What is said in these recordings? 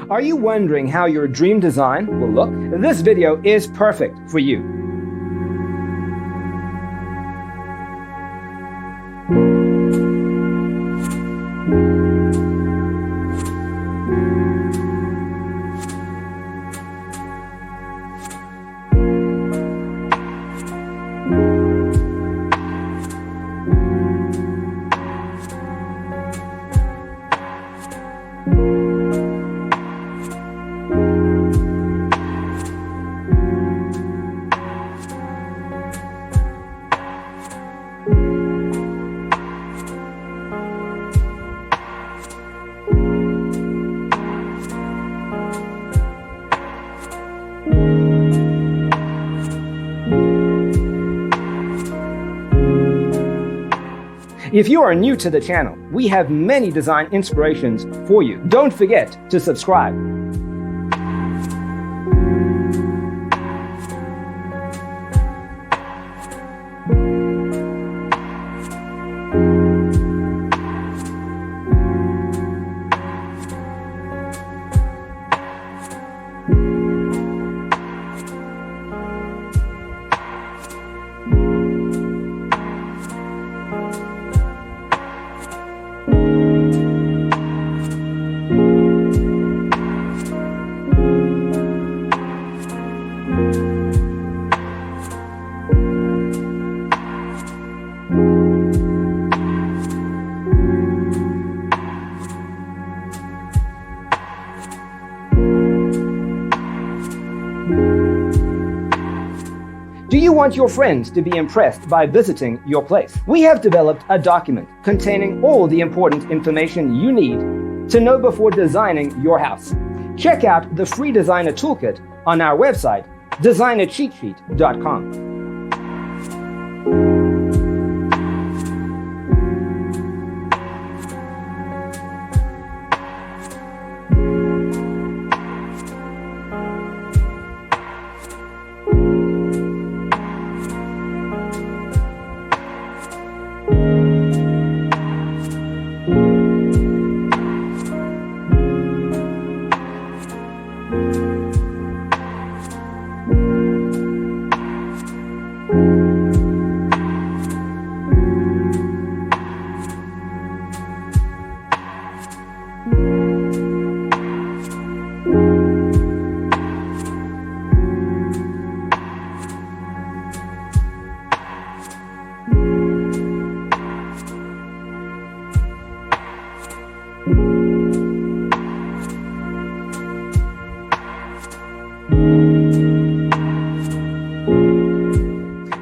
Are you wondering how your dream design will look? This video is perfect for you. If you are new to the channel, we have many design inspirations for you. Don't forget to subscribe. Do you want your friends to be impressed by visiting your place? We have developed a document containing all the important information you need to know before designing your house. Check out the free designer toolkit on our website, designercheatsheet.com.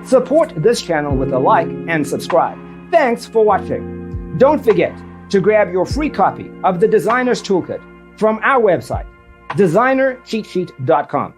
Support this channel with a like and subscribe. Thanks for watching. Don't forget to grab your free copy of the Designer's Toolkit from our website, designercheatsheet.com.